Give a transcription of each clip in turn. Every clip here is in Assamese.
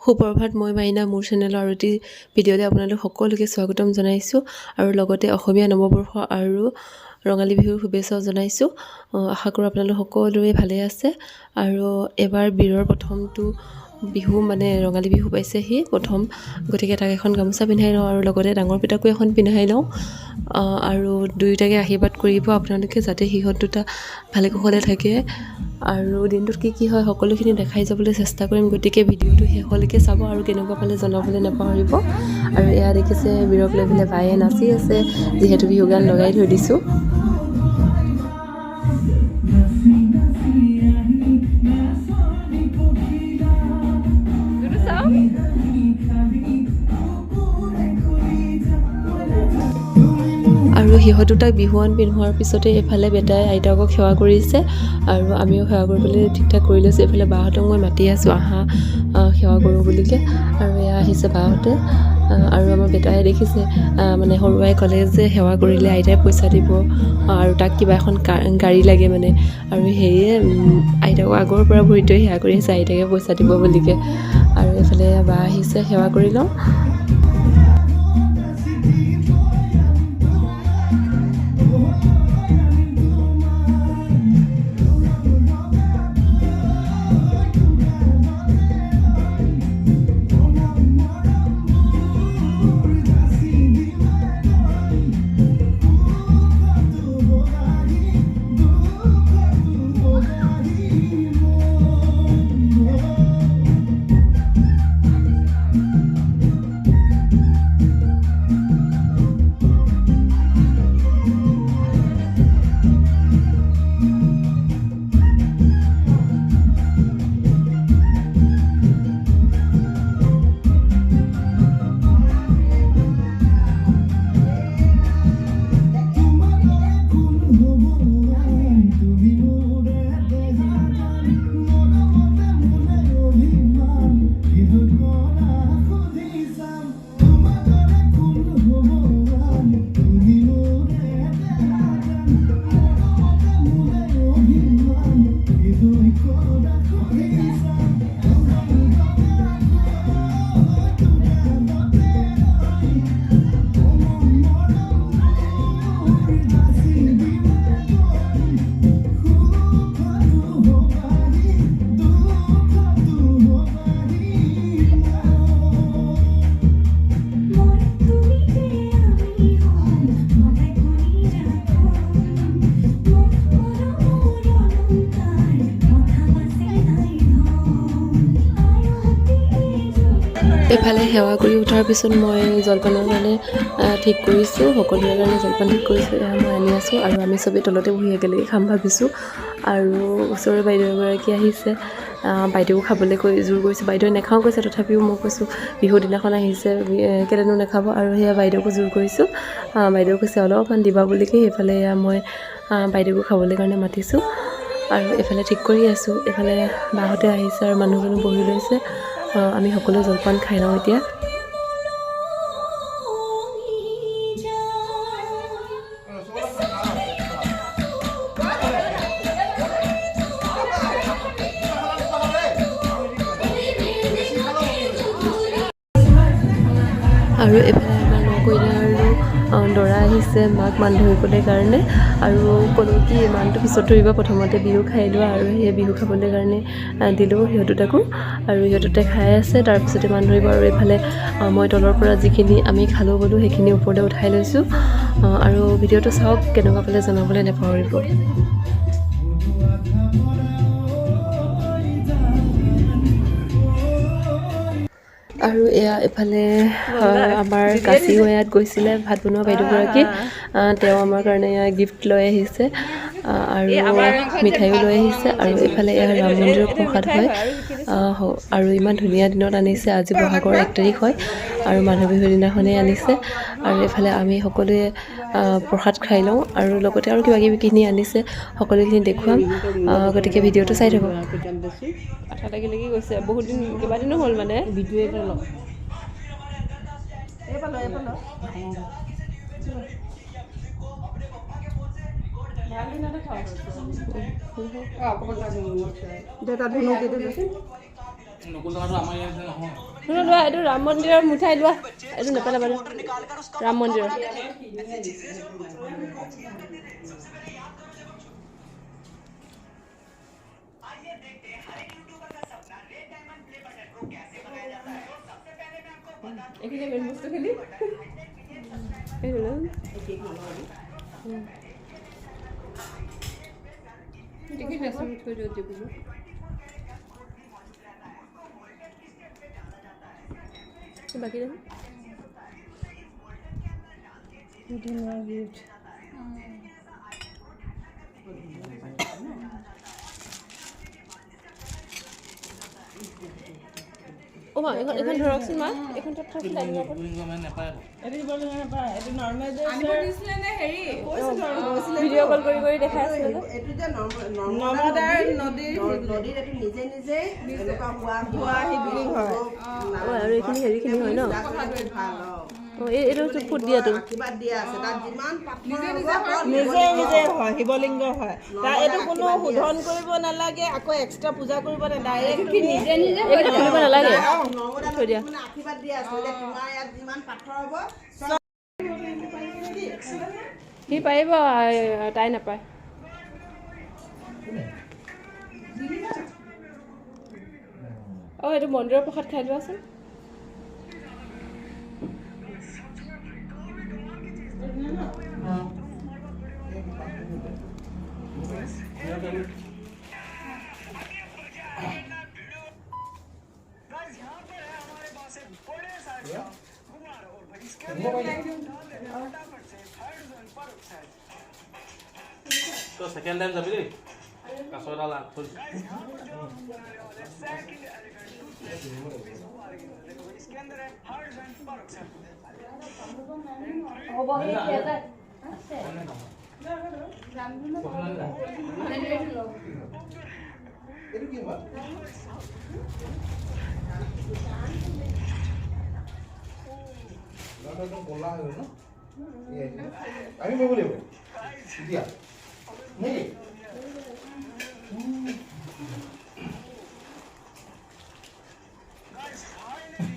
সুপ্ৰভাত, মই মাইনা মোৰ চেনেলৰ আৰু এটি ভিডিঅ'লৈ আপোনালোক সকলোকে স্বাগতম জনাইছোঁ আৰু লগতে অসমীয়া নৱবৰ্ষ আৰু ৰঙালী বিহুৰ শুভেচ্ছাও জনাইছোঁ। আশা কৰোঁ আপোনালোক সকলোৰে ভালে আছে আৰু এবাৰ বিহুৰ প্ৰথমটো বিহু মানে ৰঙালী বিহু পাইছেহি প্ৰথম, গতিকে তাক এখন গামোচা পিন্ধাই লওঁ আৰু লগতে ডাঙৰ পিতাকো এখন পিন্ধাই লওঁ আৰু দুয়োটাকে আশীৰ্বাদ কৰিব আপোনালোকে যাতে সিহঁত দুটা ভালে কুশলে থাকে আৰু দিনটোত কি হয় সকলোখিনি দেখাই যাবলৈ চেষ্টা কৰিম। গতিকে ভিডিঅ'টো শেষলৈকে চাব আৰু কেনেকুৱা পালে জনাবলৈ নাপাহৰিব। আৰু এয়া দেখিছে বীৰক লৈ পেলাই বায়ে নাচি আছে, যিহেতু বিহু গান লগাই থৈ দিছোঁ। আৰু সিহঁত দুটাক বিহুৱান পিন্ধোৱাৰ পিছতে এইফালে বেটাই আইতাকক সেৱা কৰিছে আৰু আমিও সেৱা কৰিবলৈ ঠিক ঠাক কৰি লৈছোঁ। এইফালে বাহঁতক মই মাতি আছোঁ আহা সেৱা কৰোঁ বুলিকে, আৰু এয়া আহিছে বাহঁতে। আৰু আমাৰ বেটাই দেখিছে মানে সৰুৱাই ক'লে যে সেৱা কৰিলে আইতাই পইচা দিব আৰু তাক কিবা এখন গাড়ী লাগে মানে, আৰু সেয়ে আইতাকক আগৰ পৰা ভৰিটোৱে সেৱা কৰি আহিছে আইতাকে পইচা দিব বুলিকে। আৰু এইফালে বা আহিছে, সেৱা কৰি লওঁ। এইফালে সেৱা কৰি উঠাৰ পিছত মই জলপানৰ কাৰণে ঠিক কৰিছোঁ, সকলোৰে কাৰণে জলপান ঠিক কৰিছোঁ। এয়া মই আনি আছোঁ আৰু আমি চবেই তলতে বহি একেলগে খাম ভাবিছোঁ। আৰু ওচৰৰে বাইদেউ এগৰাকী আহিছে, বাইদেউও খাবলৈ জোৰ কৰিছোঁ। বাইদেৱে নাখাওঁ কৈছে, তথাপিও মই কৈছোঁ বিহুৰ দিনাখন আহিছে কেলেনো নাখাব, আৰু সেয়া বাইদেউকো জোৰ কৰিছোঁ। বাইদেউ কৈছে অলপমান দিবা বুলিকে, সেইফালে এয়া মই বাইদেউকো খাবলৈ কাৰণে মাতিছোঁ আৰু এইফালে ঠিক কৰি আছোঁ। এইফালে বাহঁতে আহিছে আৰু মানুহজনো বহি লৈছে। আমি সকলোৱে জলপান খাই লওঁ এতিয়া। আৰু এইফালে আমাৰ নকইনা আৰু দৰা আহিছে মাক মান ধৰিবলৈ কাৰণে, আৰু ক'লোঁ কি মানটো পিছত ধৰিবা, প্ৰথমতে বিহু খাই লোৱা, আৰু সেই বিহু খাবলৈ কাৰণে দিলোঁ সিহঁত দুটাকো, আৰু সিহঁত দুটাই খাই আছে, তাৰপিছতে মান ধৰিব। আৰু এইফালে মই তলৰ পৰা যিখিনি আমি খালোঁ বোলো সেইখিনি ওপৰলৈ উঠাই লৈছোঁ। আৰু ভিডিঅ'টো চাওক, কেনেকুৱা পালে জনাবলৈ নাপাহৰিব। আৰু এয়া এইফালে আমাৰ কাচিও ইয়াত গৈছিলে ভাত বনোৱা বাইদেউগৰাকী, তেওঁ আমাৰ কাৰণে এয়া গিফ্ট লৈ আহিছে আৰু মিঠাইও লৈ আহিছে। আৰু এইফালে এয়া ৰাম মন্দিৰৰ প্ৰসাদ হয়, আৰু ইমান ধুনীয়া দিনত আনিছে। আজি বহাগৰ 1 তাৰিখ হয় আৰু মানুহ বিহুৰ দিনাখনেই আনিছে। আৰু এইফালে আমি সকলোৱে প্ৰসাদ খাই লওঁ, আৰু লগতে আৰু কিবা কিবি আনিছে, সকলোখিনি দেখুৱাম। গতিকে ভিডিঅ'টো চাই থাকক। আঠা লাগি গৈছে, বহুত দিন কেইবাদিনো হ'ল মানে। লোৱা এইটো ৰাম মন্দিৰৰ মিঠাই লোৱা এইটো নেপেলাবা ৰাম মন্দিৰৰ এইখিনি মেইন বস্তুখিনি বাকী ও মা এখন ধৰকচোন মা এখন তাত থাকি লাগিব ভিডিঅ' কল কৰি দেখাই আছে এইটো যে নৰ্মদাৰ নদীৰ এইটো নিজে নিজে এনেকুৱা হোৱা বিল্ডিং হয় আৰু এইখিনি হেৰিখিনি হয় ন ভাল এইটো ফুট দিয়াটো আশীৰ্বাদ দিয়া আছে তাত যিমান নিজে নিজে হয় শিৱলিংগ হয় তাৰ এইটো কোনো শোধন কৰিব নালাগে আকৌ এক্সট্ৰা পূজা কৰিব নালাগে ডাইৰেক্ট নিজে নিজে খুলিব নালাগে থৈ দিয়া আশীৰ্বাদ দিয়া আছে যে তোমাৰ ইয়াত যিমান পাথৰ হ'ব সি পাৰিব তাই নাপায় এইটো মন্দিৰৰ প্ৰসাদ খাই লোৱাচোন तो सेकेंड टाइम যাবি দেই কাছটা লাগ থৈ इसके अंदर है हार्ड एंड परॉक्साइड ओ बहुत ही ज्यादा এটা কি বা দাদা বলা হয় না আমি বলে দেব দিয়া नहीं गाइस फाइनली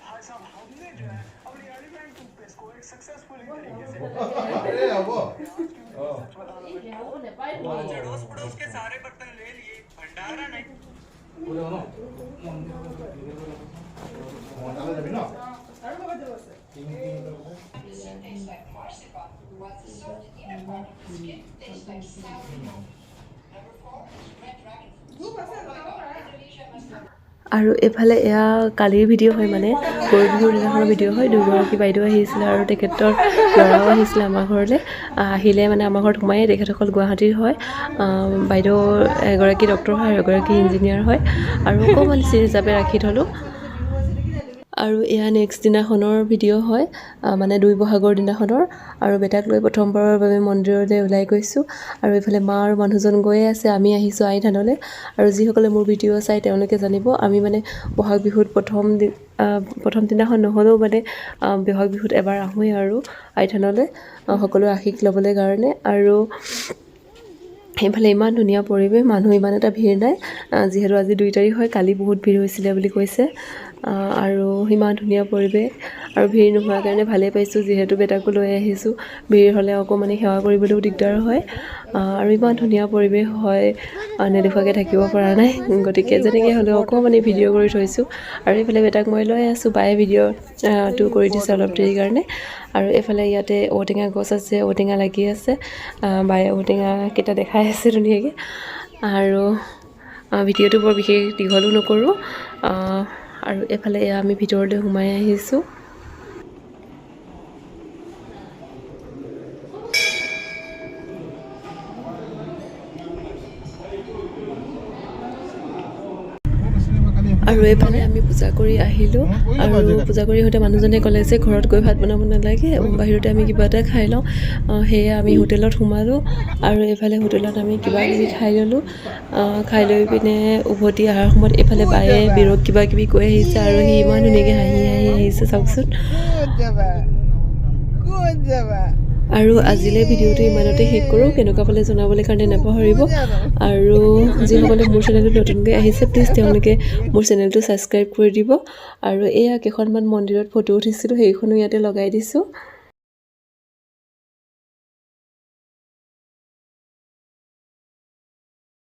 भाई साहब हमने जो है अपनी एलिफेंट टूथपेस्ट को एक सक्सेसफुली तरीके से अरे अब जड़ोस पड़ोस के सारे बर्तन ले लिए भंडारा नहीं बोले ना मोटाले যাবি না আৰু কবা যাব আছে Tastes like marzipan. What's the salt in the inner part of the skin? Tastes like sour milk. Number 4, red dragon fruit. Indonesia must have আৰু এফালে এয়া কালিৰ ভিডিঅ' হয় মানে গৰু বিহুৰ দিনাখনৰ ভিডিঅ' হয় দুগৰাকী বাইদেউ আহিছিলে আৰু তেখেতৰ ল'ৰাও আহিছিলে আমাৰ ঘৰলৈ আহিলে মানে আমাৰ ঘৰত সোমায়ে তেখেতসকল গুৱাহাটীৰ হয় বাইদেউ এগৰাকী ডক্টৰ হয় আৰু এগৰাকী ইঞ্জিনিয়াৰ হয় আৰু অকণমান চিৰি হিচাপে ৰাখি থ'লোঁ আৰু এয়া নেক্সট দিনাখনৰ ভিডিঅ' হয় মানে 2 বহাগৰ দিনাখনৰ আৰু বেটাক লৈ প্ৰথমবাৰৰ বাবে মন্দিৰলৈ ওলাই গৈছোঁ আৰু এইফালে মা আৰু মানুহজন গৈয়ে আছে আমি আহিছোঁ আই থানলৈ আৰু যিসকলে মোৰ ভিডিঅ' চাই তেওঁলোকে জানিব আমি মানে বহাগ বিহুত প্ৰথম দিনাখন নহ'লেও মানে বহাগ বিহুত এবাৰ আহোঁৱেই আৰু আই থানলৈ সকলোৰে আশীষ ল'বলৈ কাৰণে আৰু সেইফালে ইমান ধুনীয়া পৰিৱেশ মানুহ ইমান এটা ভিৰ নাই যিহেতু আজি 2 তাৰিখ হয় কালি বহুত ভিৰ হৈছিলে বুলি কৈছে আৰু ইমান ধুনীয়া পৰিৱেশ আৰু ভিৰ নোহোৱাৰ কাৰণে ভালেই পাইছোঁ যিহেতু বেটাকো লৈ আহিছোঁ ভিৰ হ'লে অকণমান সেৱা কৰিবলৈও দিগদাৰ হয় আৰু ইমান ধুনীয়া পৰিৱেশ হয় নেদেখুৱাকৈ থাকিব পৰা নাই গতিকে যেনেকৈ হ'লেও অকণমান ভিডিঅ' কৰি থৈছোঁ আৰু এইফালে বেটাক মই লৈ আছোঁ বায়ে ভিডিঅ'টো কৰি দিছে অলপ দেৰি কাৰণে আৰু এইফালে ইয়াতে ঔটেঙা গছ আছে ঔটেঙা লাগি আছে বায়ে ঔটেঙাকেইটা দেখাই আছে ধুনীয়াকৈ আৰু ভিডিঅ'টো বৰ বিশেষ দীঘলো নকৰোঁ আৰু এফালে এয়া আমি ভিতৰলৈ সোমাই আহিছোঁ আৰু এইফালে আমি পূজা কৰি আহিলোঁ আৰু পূজা কৰি আহোঁতে মানুহজনে ক'লে যে ঘৰত গৈ ভাত বনাব নালাগে বাহিৰতে আমি কিবা এটা খাই লওঁ সেয়ে আমি হোটেলত সোমালোঁ আৰু এইফালে হোটেলত আমি কিবা কিবি খাই ল'লোঁ খাই লৈ পিনে উভতি অহাৰ সময়ত এইফালে বায়ে বিৰক কিবা কিবি কৈ আহিছে আৰু সি ইমান ধুনীয়াকৈ হাঁহি আহিছে চাওকচোন আৰু আজিলৈ ভিডিঅ'টো ইমানতে শেষ কৰোঁ কেনেকুৱা পালে জনাবলৈ কাৰণে নাপাহৰিব আৰু যিসকলে মোৰ চেনেলটো নতুনকৈ আহিছে প্লিজ তেওঁলোকে মোৰ চেনেলটো ছাবস্ক্ৰাইব কৰি দিব আৰু এয়া কেইখনমান মন্দিৰত ফটো উঠিছিলোঁ সেইখনো ইয়াতে লগাই দিছোঁ